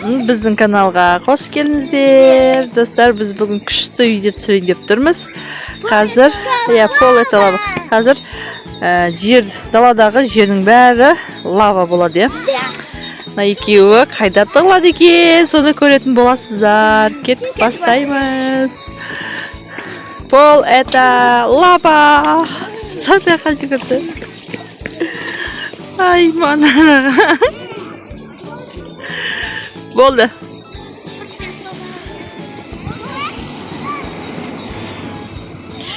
Біздің каналға қош келдіңіздер. Достар, біз бүгін күшті видео түсірейін деп тұрмыз. Қазір, пол это лава. Қазір жер, даладағы жердің бәрі лава болады, Мына екеуі қайда тығылады екен, соны көретін боласыздар. Кетіп бастаймыз. Пол это лава. Сапияқа жүгірді. Ай, мана. Болды.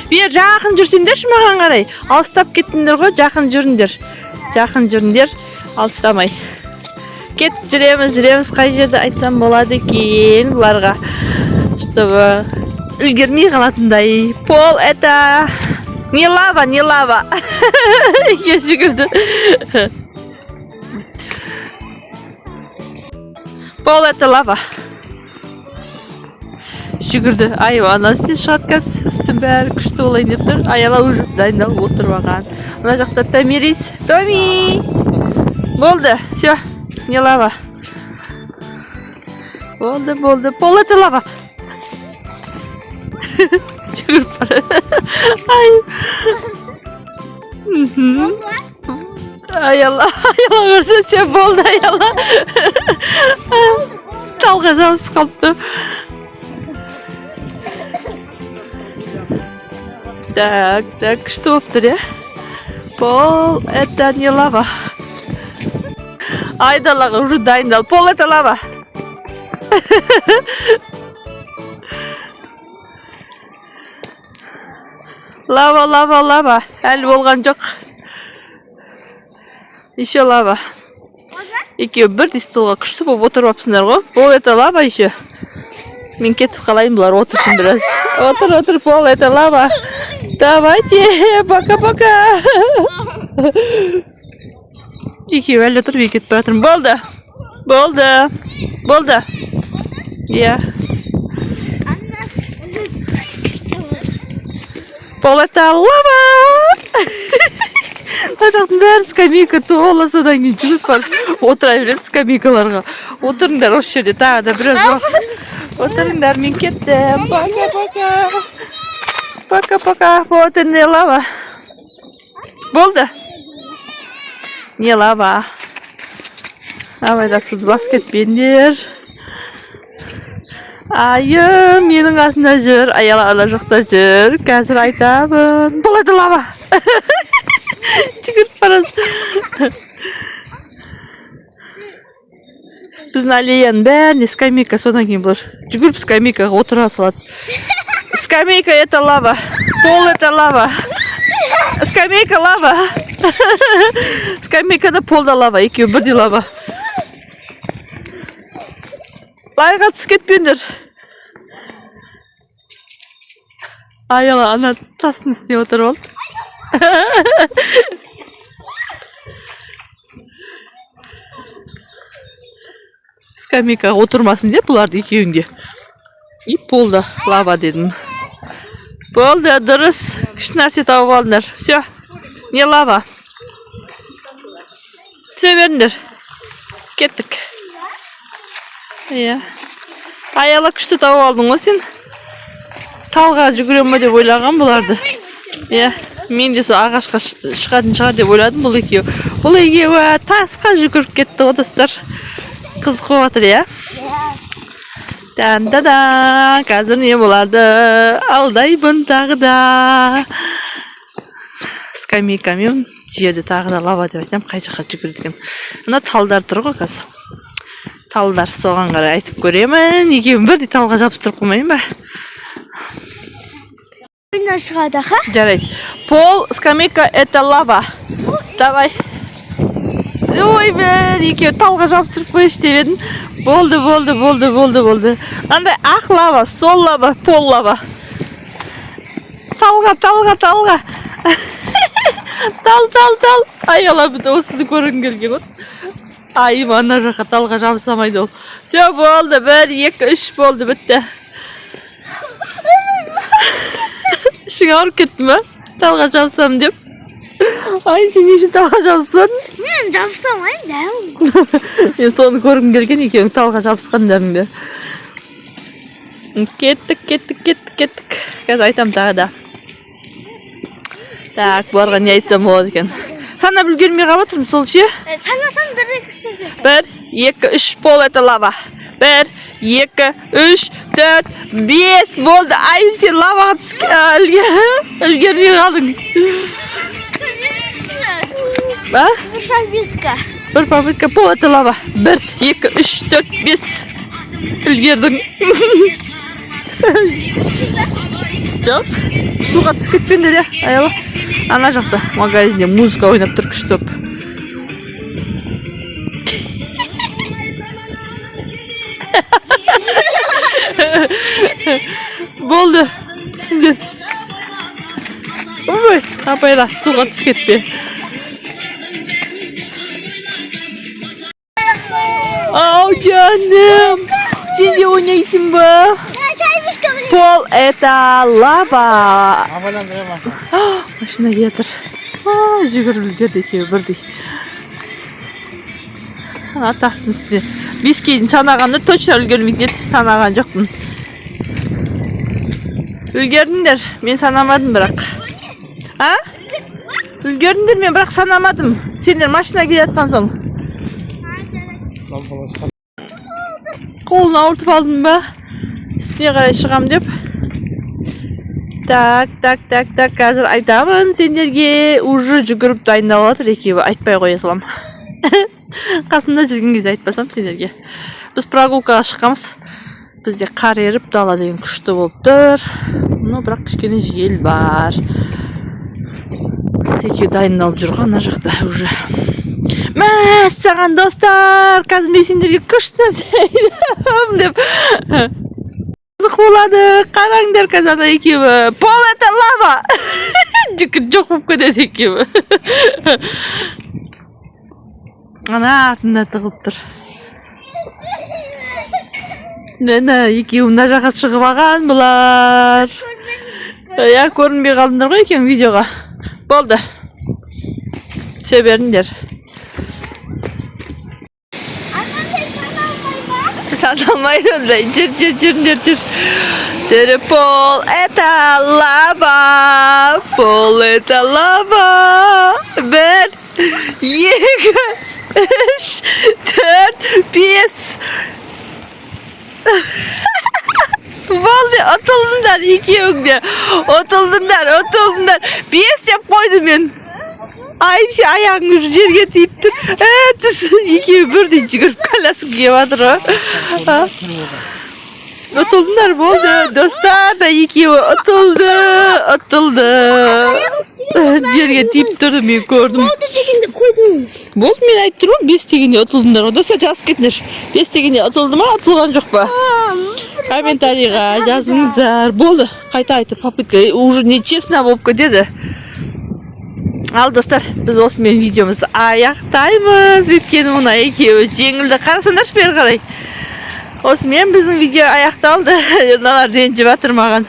Бер жақын жүрсеңдерші маған қарай. Алыстап кеттіңдер ғой, жақын жүріңдер. Жақын жүріңдер, алыстамай. Кетіп жүреміз, қай жерде айтсам болады екен бұларға. Чтобы үлгермей қалатындай. Пол это не лава, не лава. Ке жүгірді. Пол это лава. Жүгірді. Ай, анасы шығат кәз. Үстін бәрі күшті олайын деп тұр. Аяла уже дайындалып отырмаған. Ана жақта Томирис. Томи! Болды. Все. Не лава. Болды. Пол это лава. Жүгіріп бары. Ай. Аяла көрсе, все болды аяла. Талға жауыз қалыпты. Так, күшті болып тұр, Пол это не лава. Айдалаға уже дайындал. Пол это лава. Лава. Әлі болған жоқ. Еще лава. Екеуі бір столға күшті болып отырып апсыңдар ғой. Пол это лава еще. Мен кетіп қалайын, бұлар отырсын біраз. Отыр, пол это лава. Давайте, пока-пока. Екеуі әлі тұрып кетіп баратырмын. Болды. Иә. Пол это лава. Жақтың бәрі скамейка тола, содан кейін жүріп барып отыра береді скамейкаларға. Отырыңдар осы жерде, тағы да біраз уақыт. Отырыңдар, мен кеттім. Пока. Вот не лава. Болды. Не лава. Абайда суды бас кетпеңдер. Айым, менің асында жүр, аяла ала жоқта жүр. Қазір айтамын. Болады лава. Жүгіріп барады. Біздің аллеяның бәріне скамейка, содан кейін бұлар жүгіріп скамейкаға отыра салады. Скамейка это лава. Пол это лава. Скамейка лава. Скамейкада полда лава. Екеуі бірдей лава. Лайға түсіп кетпеңдер. Аяла ана тастың үстіне отырып алды. Скамейкаға отырмасын деп бұларды екеуінде. И полда лава дедім. Болды, дұрыс. Күшті нәрсе тауып алдыңдар. Все. Не лава. Түсе беріңдер. Кеттік. Аяла күшті тауып алдың ғой сен. Талға жүгірем ме деп ойлаған бұларды. Мен де сол ағашқа шығатын шығар деп ойладым. Бұл екеуі тасқа жүгіріп кетті достар. Қызық болып жатыр, қазір не болады? Алдаймын тағы да. Скамейкамен жерде тағы да лава деп айтам. Қай жаққа жүгіреді екен. Мына талдар тұр ғой қазір. Талдар, соған қарай айтып көремін. Екеуін бірдей талға жабыстырып қоймайын ба? Ойна шығады, ха? Жарайды. Пол, скамейка, это лава. Давай. Ой, екеуі талға жабыстырып қойыш деп едім. Болды. Андай ақ лава, сол лава, пол лава. Талға. Тал. Аяла біті, осыны көрін келген ғой. Айым, ана жаққа талға жабысамайды ол. Все, болды, 1, 2, 3 болды, бітті. Шыңа ұрып кеттім ба? Талға жабысам деп. Ай, сен не үшін талға жабыспадың? Мен жабысамайын да. Мен соны көргім келген екеуің талға жабысқандарыңды. Кеттік. Қазір айтам тағы да. Так, бұларға не айтсам болады екен. Санап үлгермей қалып сол ше? Санасаң 1, 2, 3. 1, 2, 3 пол это лава. 1, 2, 3, 4, 5 болды. Айым сен лаваға үлгермей қалдың. Ба? Bir попытка пол это лава. 1, 2, 3, 4, 5 үлгердің. Жоқ, суға түсіп кетпеңдер я, аяла. Ана жақта магазинде музыка ойнап тұр күштіп. Болды, түсінген. Ой, апайла, суға түсіп кетпе. Ау, жаным, сен де ойнайсың ба? Пол это лава. Машина кетір. Жүгірілдерді екеуі бірдей. Атастың үстіне. 5-ке дейін санағанды точно үлгермейді еді. Санаған жоқпын. Үлгердіңдер. Мен санамадым бірақ. Үлгердіңдер, мен бірақ санамадым. Сендер машина келетқан соң. Қолын ауыртып алдым ба? Үстіне қарай шығам деп. Так, қазір айтамын сендерге. Уже жүгіріп дайындалып жатыр екеуі. Айтпай қоя салам. Қасында жүрген кезде айтпасам сендерге. Біз прогулкаға шыққанбыз. Бізде қар еріп, дала деген күшті болып тұр. Бірақ кішкене жел бар. Екеуі дайындалып жүрген ана жақта уже. Мәссаған достар, қазір мен сендерге күшті айтам деп. Қызық болады, қараңдар қазір екеуі. Пол это лава. Жоқ болып кетеді екеуі. Ана артында тығылып тұр. Екеуі мына жаққа шығып алған бұлар. Көрінбей қалдыңдар ғой екеуің видеоға. Болды. Түсе беріңдер. Саналмайды ондай. Жүр. Пол это лава. Пол это лава. 1, 2, 3, 4, 5. Болды, отылдыңдар екеуіңде. Отылдыңдар. 5 деп қойдым мен. Айым сен аяғың жерге тиіп тұр. Екеуі бірдей жүгіріп коляска киіп жатыр ғой. Отылдыңдар, болды. Достар да екеуі отылды. Жерге тиіп тұрды, мен көрдім. Болды дегенде қойдым. Болды, мен айтып тұрмын, 5 дегенде отылдыңдар. Достар жазып кетіңдер. 5 дегенде отылды ма, отылған жоқ па? Комментарийға жазыңыздар. Болды, қайта айтып, попытка уже нечестно болып кетеді. Ал достар, біз осымен видеомызды аяқтаймыз. Өйткені мұна екеуі жеңілді. Қарасаңдаршы бері қарай. Осымен біздің видео аяқталды. Мыналар ренжіп жатыр маған.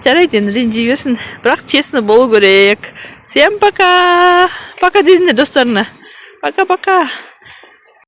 Жарайды, енді ренжи берсін. Бірақ честно болу керек. Всем пока. Пока дедіңдер достарына. Пока-пока.